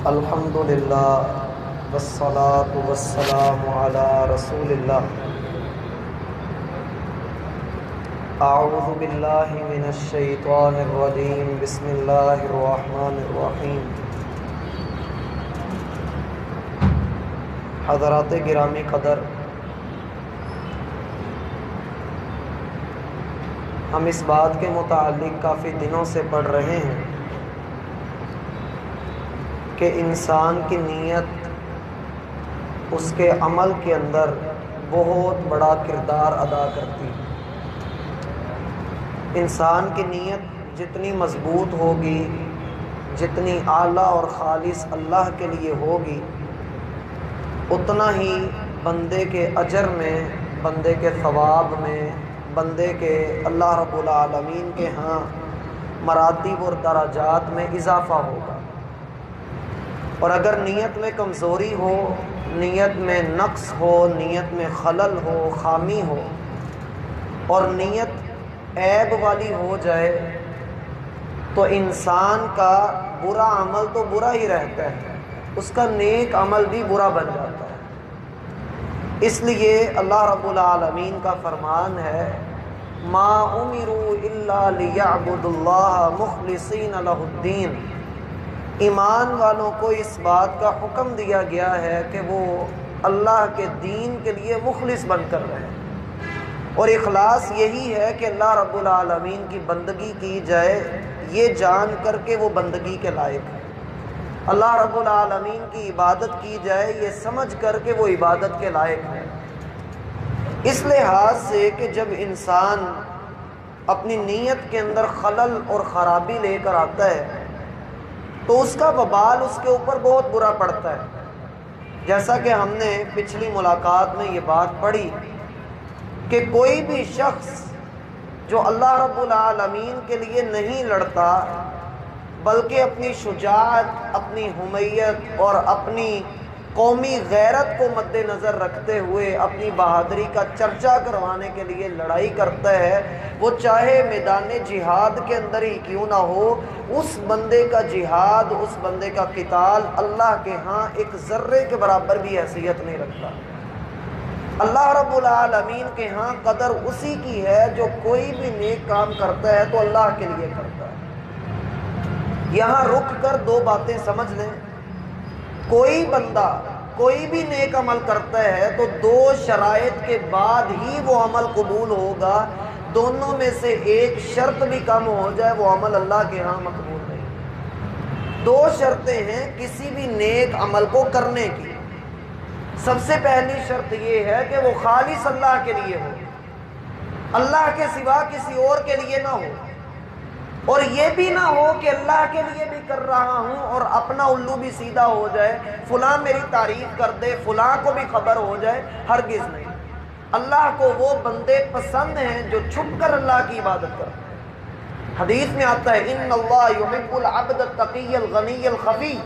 الحمدللہ والصلاة والسلام علی رسول اللہ۔ اعوذ باللہ من الشیطان الرجیم، بسم اللہ الرحمن الرحیم۔ حضرات گرامی قدر، ہم اس بات کے متعلق کافی دنوں سے پڑھ رہے ہیں کہ انسان کی نیت اس کے عمل کے اندر بہت بڑا کردار ادا کرتی ہے۔ انسان کی نیت جتنی مضبوط ہوگی، جتنی اعلیٰ اور خالص اللہ کے لیے ہوگی، اتنا ہی بندے کے اجر میں، بندے کے ثواب میں، بندے کے اللہ رب العالمین کے ہاں مراتب اور درجات میں اضافہ ہوگا۔ اور اگر نیت میں کمزوری ہو، نیت میں نقص ہو، نیت میں خلل ہو، خامی ہو، اور نیت عیب والی ہو جائے تو انسان کا برا عمل تو برا ہی رہتا ہے، اس کا نیک عمل بھی برا بن جاتا ہے۔ اس لیے اللہ رب العالمین کا فرمان ہے، ما امروا الا لیعبدوا اللہ مخلصین لہ الدین۔ ایمان والوں کو اس بات کا حکم دیا گیا ہے کہ وہ اللہ کے دین کے لیے مخلص بن کر رہیں، اور اخلاص یہی ہے کہ اللہ رب العالمین کی بندگی کی جائے یہ جان کر کے وہ بندگی کے لائق ہے، اللہ رب العالمین کی عبادت کی جائے یہ سمجھ کر کے وہ عبادت کے لائق ہے۔ اس لحاظ سے کہ جب انسان اپنی نیت کے اندر خلل اور خرابی لے کر آتا ہے تو اس کا وبال اس کے اوپر بہت برا پڑتا ہے۔ جیسا کہ ہم نے پچھلی ملاقات میں یہ بات پڑھی کہ کوئی بھی شخص جو اللہ رب العالمین کے لیے نہیں لڑتا بلکہ اپنی شجاعت، اپنی حمیت اور اپنی قومی غیرت کو مد نظر رکھتے ہوئے اپنی بہادری کا چرچا کروانے کے لیے لڑائی کرتا ہے، وہ چاہے میدان جہاد کے اندر ہی کیوں نہ ہو، اس بندے کا جہاد، اس بندے کا قتال اللہ کے ہاں ایک ذرے کے برابر بھی حیثیت نہیں رکھتا۔ اللہ رب العالمین کے ہاں قدر اسی کی ہے جو کوئی بھی نیک کام کرتا ہے تو اللہ کے لیے کرتا ہے۔ یہاں رک کر دو باتیں سمجھ لیں، کوئی بندہ کوئی بھی نیک عمل کرتا ہے تو دو شرائط کے بعد ہی وہ عمل قبول ہوگا، دونوں میں سے ایک شرط بھی کم ہو جائے وہ عمل اللہ کے ہاں مقبول نہیں۔ دو شرطیں ہیں کسی بھی نیک عمل کو کرنے کی۔ سب سے پہلی شرط یہ ہے کہ وہ خالص اللہ کے لیے ہو، اللہ کے سوا کسی اور کے لیے نہ ہو، اور یہ بھی نہ ہو کہ اللہ کے لیے بھی کر رہا ہوں اور اپنا الو بھی سیدھا ہو جائے، فلاں میری تعریف کر دے، فلاں کو بھی خبر ہو جائے، ہرگز نہیں۔ اللہ کو وہ بندے پسند ہیں جو چھپ کر اللہ کی عبادت کرتے ہیں۔ حدیث میں آتا ہے ان اللہ یحب العبد التقی الغنی الخفی،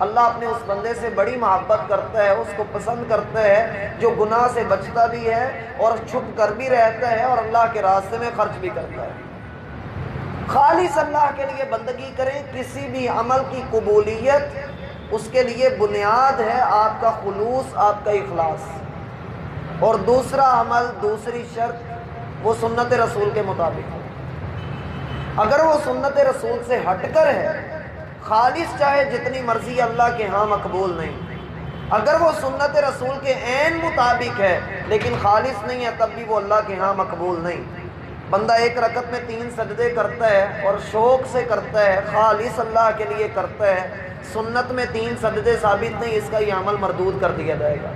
اللہ اپنے اس بندے سے بڑی محبت کرتا ہے، اس کو پسند کرتا ہے جو گناہ سے بچتا بھی ہے اور چھپ کر بھی رہتا ہے اور اللہ کے راستے میں خرچ بھی کرتا ہے۔ خالص اللہ کے لیے بندگی کریں، کسی بھی عمل کی قبولیت اس کے لیے بنیاد ہے آپ کا خلوص، آپ کا اخلاص۔ اور دوسرا عمل، دوسری شرط، وہ سنت رسول کے مطابق ہے۔ اگر وہ سنت رسول سے ہٹ کر ہے، خالص چاہے جتنی مرضی اللہ کے ہاں مقبول نہیں۔ اگر وہ سنت رسول کے عین مطابق ہے لیکن خالص نہیں ہے تب بھی وہ اللہ کے ہاں مقبول نہیں۔ بندہ ایک رکعت میں 3 سجدے کرتا ہے اور شوق سے کرتا ہے، خالص اللہ کے لیے کرتا ہے، سنت میں 3 سجدے ثابت نہیں، اس کا یہ عمل مردود کر دیا جائے گا۔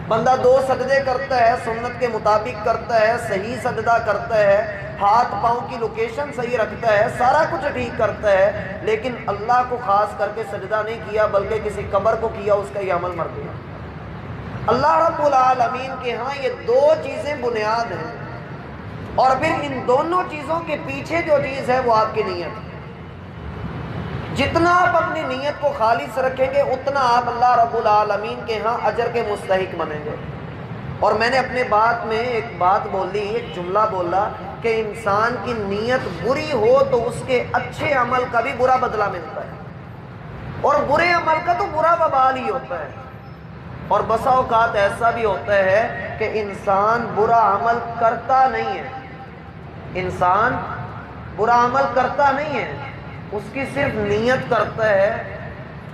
بندہ 2 سجدے کرتا ہے، سنت کے مطابق کرتا ہے، صحیح سجدہ کرتا ہے، ہاتھ پاؤں کی لوکیشن صحیح رکھتا ہے، سارا کچھ ٹھیک کرتا ہے، لیکن اللہ کو خاص کر کے سجدہ نہیں کیا بلکہ کسی قبر کو کیا، اس کا یہ عمل مردود۔ اللہ رب العالمین کے ہاں یہ 2 چیزیں بنیاد ہیں، اور پھر ان دونوں چیزوں کے پیچھے جو چیز ہے وہ آپ کی نیت ہے۔ جتنا آپ اپنی نیت کو خالص رکھیں گے اتنا آپ اللہ رب العالمین کے ہاں اجر کے مستحق بنیں گے۔ اور میں نے اپنے بات میں ایک بات بولی، ایک جملہ بولا کہ انسان کی نیت بری ہو تو اس کے اچھے عمل کا بھی برا بدلہ ملتا ہے۔ اور برے عمل کا تو برا وبال ہی ہوتا ہے. اور بسا اوقات ایسا بھی ہوتا ہے کہ انسان برا عمل کرتا نہیں ہے، انسان برا عمل کرتا نہیں ہے، اس کی صرف نیت کرتا ہے،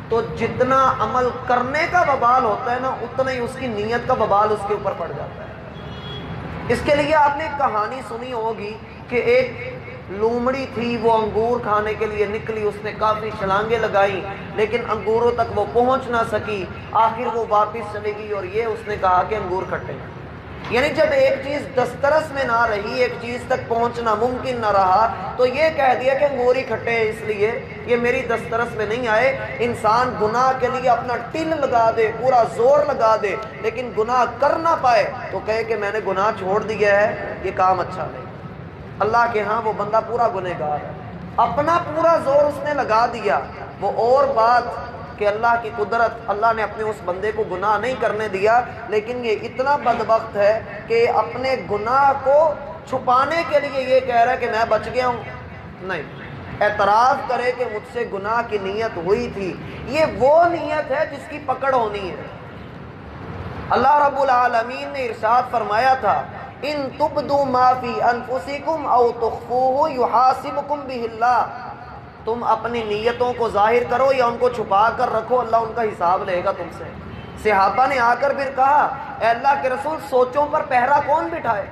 تو جتنا عمل کرنے کا وبال ہوتا ہے نا اتنا ہی اس کی نیت کا وبال اس کے اوپر پڑ جاتا ہے. اس کے لیے آپ نے ایک کہانی سنی ہوگی کہ ایک لومڑی تھی، وہ انگور کھانے کے لیے نکلی، اس نے کافی چھلانگیں لگائیں لیکن انگوروں تک وہ پہنچ نہ سکی، آخر وہ واپس چلے گئی اور یہ اس نے کہا کہ انگور کھٹے ہیں. یعنی جب ایک چیز دسترس میں نہ رہی، ایک چیز تک پہنچنا ممکن نہ رہا، تو یہ کہہ دیا کہ انگور ہی کھٹے ہیں اس لیے یہ میری دسترس میں نہیں آئے. انسان گناہ کے لیے اپنا ٹل لگا دے، پورا زور لگا دے، لیکن گناہ کر نہ پائے تو کہے کہ میں نے گناہ چھوڑ دیا ہے، یہ کام اچھا نہیں. اللہ کے ہاں وہ بندہ پورا گنہگار ہے، اپنا پورا زور اس نے لگا دیا. وہ اور بات کہ اللہ کی قدرت، اللہ نے اپنے اس بندے کو گناہ نہیں کرنے دیا، لیکن یہ اتنا بدبخت ہے کہ اپنے گناہ کو چھپانے کے لیے یہ کہہ رہا ہے کہ میں بچ گیا ہوں. نہیں، اعتراف کرے کہ مجھ سے گناہ کی نیت ہوئی تھی. یہ وہ نیت ہے جس کی پکڑ ہونی ہے. اللہ رب العالمین نے ارشاد فرمایا تھا ان تبدوا ما فی انفسکم او تخفوہ یحاسبکم بہ اللہ. تم اپنی نیتوں کو ظاہر کرو یا ان کو چھپا کر رکھو، اللہ ان کا حساب لے گا تم سے. صحابہ نے آ کر پھر کہا اے اللہ کے رسول سوچوں پر پہرا کون بٹھائے،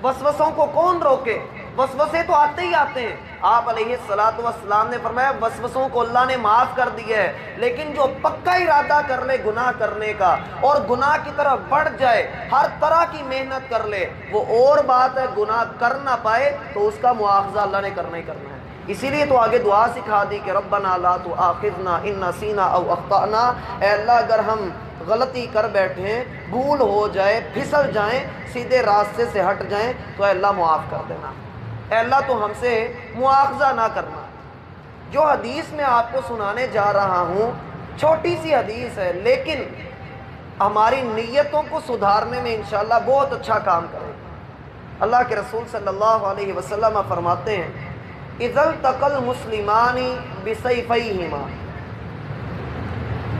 وسوسوں کو کون روکے؟ وسوسے تو آتے ہی آتے ہیں. آپ علیہ الصلوۃ والسلام نے فرمایا وسوسوں کو اللہ نے معاف کر دیا ہے، لیکن جو پکا ارادہ کر لے گناہ کرنے کا اور گناہ کی طرف بڑھ جائے، ہر طرح کی محنت کر لے، وہ اور بات ہے. گناہ کر نہ پائے تو اس کا مواخذہ اللہ نے کرنا ہی کرنا ہے. اسی لیے تو آگے دعا سکھا دی کہ ربنا لا تؤاخذنا ان نسینا او اخطأنا. اے اللہ اگر ہم غلطی کر بیٹھیں، بھول ہو جائے، پھسل جائیں، سیدھے راستے سے ہٹ جائیں تو اے اللہ معاف کر دینا، اے اللہ تو ہم سے مواخذہ نہ کرنا. جو حدیث میں آپ کو سنانے جا رہا ہوں چھوٹی سی حدیث ہے، لیکن ہماری نیتوں کو سدھارنے میں انشاءاللہ بہت اچھا کام کرے. اللہ کے رسول صلی اللہ علیہ وسلم فرماتے ہیں اذا التقى المسلمان بسيفيهما.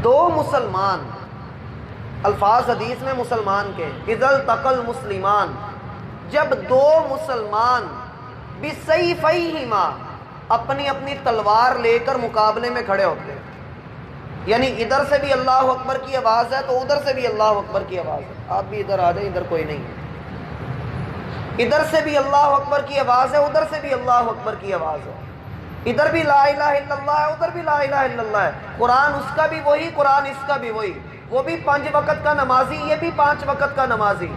دو مسلمان، الفاظ حدیث میں مسلمان کے، اذا التقى المسلمان، جب دو مسلمان بسيفيهما اپنی اپنی تلوار لے کر مقابلے میں کھڑے ہوتے ہیں. یعنی ادھر سے بھی اللہ اکبر کی آواز ہے تو ادھر سے بھی اللہ اکبر کی آواز ہے. آپ بھی ادھر آ جائیں، ادھر کوئی نہیں ہے. ادھر سے بھی اللہ اکبر کی آواز ہے، ادھر سے بھی اللہ اکبر کی آواز ہے. ادھر بھی لا الہ الا اللہ ہے، ادھر بھی لا الہ الا اللہ ہے. قرآن اس کا بھی وہی، قرآن اس کا بھی وہی. وہ بھی 5 وقت کا نمازی، یہ بھی 5 وقت کا نمازی.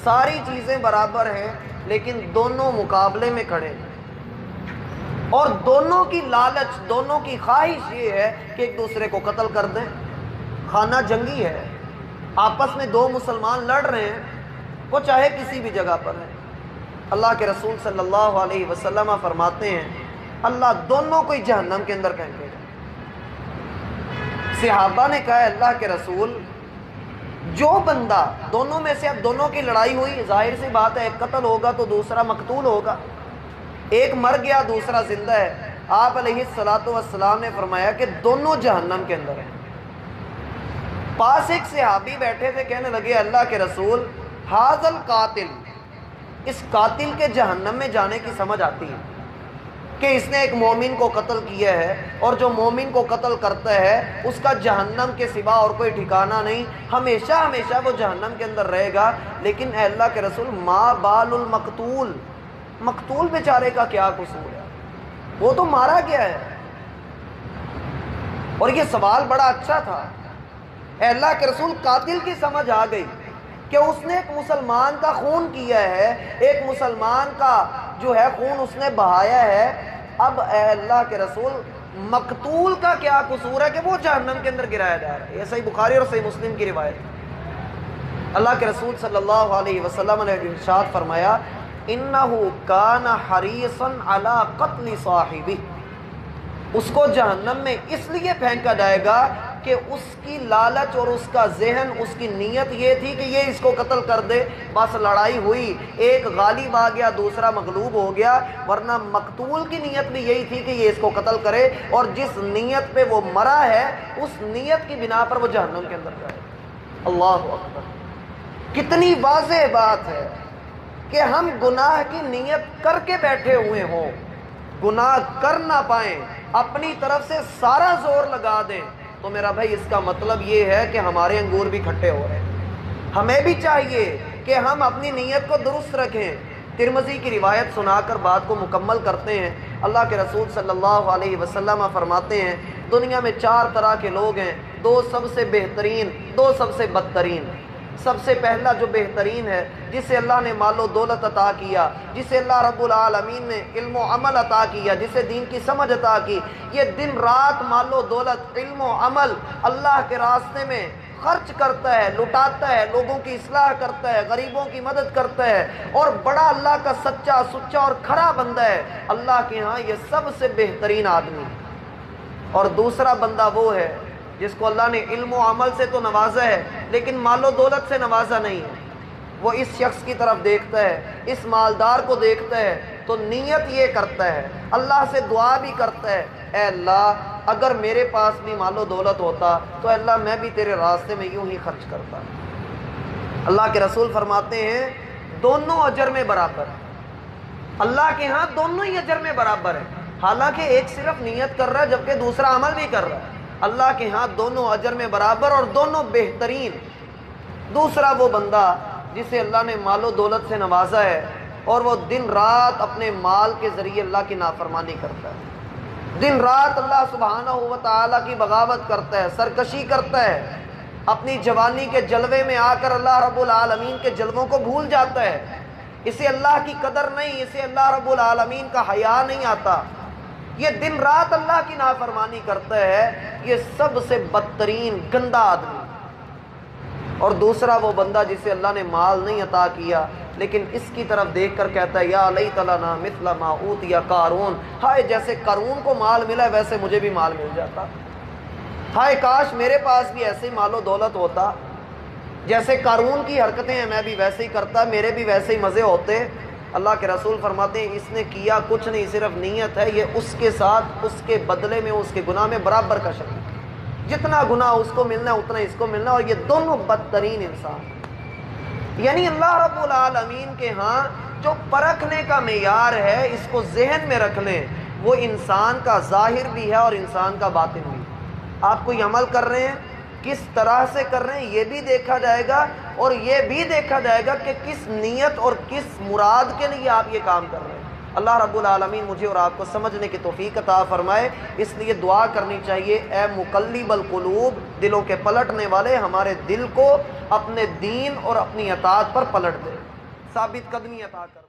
ساری چیزیں برابر ہیں لیکن دونوں مقابلے میں کھڑے ہیں. اور دونوں کی لالچ، دونوں کی خواہش یہ ہے کہ ایک دوسرے کو قتل کر دیں. خانہ جنگی ہے، آپس میں دو مسلمان لڑ رہے ہیں، وہ چاہے کسی بھی جگہ پر ہے. اللہ کے رسول صلی اللہ علیہ وسلم فرماتے ہیں اللہ دونوں کو جہنم کے اندر پھینکے گا. صحابہ نے کہا اللہ کے رسول جو بندہ دونوں میں سے، اب دونوں کی لڑائی ہوئی، ظاہر سی بات ہے ایک قتل ہوگا تو دوسرا مقتول ہوگا، ایک مر گیا دوسرا زندہ ہے. آپ علیہ الصلوۃ والسلام نے فرمایا کہ دونوں جہنم کے اندر ہیں. پاس ایک صحابی بیٹھے تھے، کہنے لگے اللہ کے رسول ھذا القاتل، اس قاتل کے جہنم میں جانے کی سمجھ آتی ہے کہ اس نے ایک مومن کو قتل کیا ہے، اور جو مومن کو قتل کرتا ہے اس کا جہنم کے سوا اور کوئی ٹھکانہ نہیں، ہمیشہ ہمیشہ وہ جہنم کے اندر رہے گا. لیکن اے اللہ کے رسول ما بال المقتول، مقتول بیچارے کا کیا قصور ہے، وہ تو مارا گیا ہے. اور یہ سوال بڑا اچھا تھا. اے اللہ کے رسول قاتل کی سمجھ آ گئی کہ اس نے ایک مسلمان کا خون کیا ہے، ایک مسلمان کا جو ہے خون اس نے بہایا ہے. اب اے اللہ کے رسول مقتول کا کیا قصور ہے کہ وہ جہنم کے اندر گرایا جا رہا ہے. یہ صحیح بخاری اور صحیح مسلم کی روایت ہے. اللہ کے رسول صلی اللہ علیہ وسلم نے ارشاد فرمایا انہ کان حریصا علی قتل صاحبہ، اس کو جہنم میں اس لیے پھینکا جائے گا کہ اس کی لالچ اور اس کا ذہن، اس کی نیت یہ تھی کہ یہ اس کو قتل کر دے، بس لڑائی ہوئی، ایک غالب آ گیا دوسرا مغلوب ہو گیا، ورنہ مقتول کی نیت بھی یہی تھی کہ یہ اس کو قتل کرے، اور جس نیت پہ وہ مرا ہے اس نیت کی بنا پر وہ جہنم کے اندر جائے۔ اللہ اکبر! کتنی واضح بات ہے کہ ہم گناہ کی نیت کر کے بیٹھے ہوئے ہوں، گناہ کر نہ پائیں، اپنی طرف سے سارا زور لگا دیں، تو میرا بھائی اس کا مطلب یہ ہے کہ ہمارے انگور بھی کھٹے ہو رہے ہیں۔ ہمیں بھی چاہیے کہ ہم اپنی نیت کو درست رکھیں۔ ترمذی کی روایت سنا کر بات کو مکمل کرتے ہیں۔ اللہ کے رسول صلی اللہ علیہ وسلم فرماتے ہیں دنیا میں 4 طرح کے لوگ ہیں، 2 سب سے بہترین، 2 سب سے بدترین۔ سب سے پہلا جو بہترین ہے، جسے اللہ نے مال و دولت عطا کیا، جسے اللہ رب العالمین نے علم و عمل عطا کیا، جسے دین کی سمجھ عطا کی، یہ دن رات مال و دولت، علم و عمل اللہ کے راستے میں خرچ کرتا ہے، لٹاتا ہے، لوگوں کی اصلاح کرتا ہے، غریبوں کی مدد کرتا ہے، اور بڑا اللہ کا سچا سچا اور کھرا بندہ ہے، اللہ کے ہاں یہ سب سے بہترین آدمی۔ اور دوسرا بندہ وہ ہے جس کو اللہ نے علم و عمل سے تو نوازا ہے لیکن مال و دولت سے نوازا نہیں ہے۔ وہ اس شخص کی طرف دیکھتا ہے، اس مالدار کو دیکھتا ہے تو نیت یہ کرتا ہے، اللہ سے دعا بھی کرتا ہے، اے اللہ اگر میرے پاس بھی مال و دولت ہوتا تو اللہ میں بھی تیرے راستے میں یوں ہی خرچ کرتا۔ اللہ کے رسول فرماتے ہیں دونوں اجر میں برابر، اللہ کے ہاں دونوں ہی اجر میں برابر ہے، حالانکہ ایک صرف نیت کر رہا ہے جبکہ دوسرا عمل بھی کر رہا ہے۔ اللہ کے ہاں دونوں اجر میں برابر اور دونوں بہترین۔ دوسرا وہ بندہ جسے اللہ نے مال و دولت سے نوازا ہے اور وہ دن رات اپنے مال کے ذریعے اللہ کی نافرمانی کرتا ہے، دن رات اللہ سبحانہ و تعالیٰ کی بغاوت کرتا ہے، سرکشی کرتا ہے، اپنی جوانی کے جلوے میں آ کر اللہ رب العالمین کے جلووں کو بھول جاتا ہے، اسے اللہ کی قدر نہیں، اسے اللہ رب العالمین کا حیا نہیں آتا، یہ دن رات اللہ کی نافرمانی کرتا ہے، یہ سب سے بدترین گندا آدمی۔ اور دوسرا وہ بندہ جسے اللہ نے مال نہیں عطا کیا لیکن اس کی طرف دیکھ کر کہتا ہے یا لیت لنا مثل ما اوتی قارون، ہائے جیسے قارون کو مال ملا ہے ویسے مجھے بھی مال مل جاتا، ہائے کاش میرے پاس بھی ایسے مال و دولت ہوتا، جیسے قارون کی حرکتیں ہیں میں بھی ویسے ہی کرتا، میرے بھی ویسے ہی مزے ہوتے۔ اللہ کے رسول فرماتے ہیں اس نے کیا کچھ نہیں، صرف نیت ہے، یہ اس کے ساتھ اس کے بدلے میں اس کے گناہ میں برابر کا شریک، جتنا گناہ اس کو ملنا ہے اتنا اس کو ملنا، اور یہ دونوں بدترین انسان۔ یعنی اللہ رب العالمین کے ہاں جو پرکھنے کا معیار ہے اس کو ذہن میں رکھ لیں، وہ انسان کا ظاہر بھی ہے اور انسان کا باطن بھی۔ آپ کوئی عمل کر رہے ہیں کس طرح سے کر رہے ہیں یہ بھی دیکھا جائے گا، اور یہ بھی دیکھا جائے گا کہ کس نیت اور کس مراد کے لیے آپ یہ کام کر رہے ہیں۔ اللہ رب العالمین مجھے اور آپ کو سمجھنے کی توفیق عطا فرمائے، اس لیے دعا کرنی چاہیے اے مقلب القلوب، دلوں کے پلٹنے والے، ہمارے دل کو اپنے دین اور اپنی اطاعت پر پلٹ دے، ثابت قدمی عطا کر۔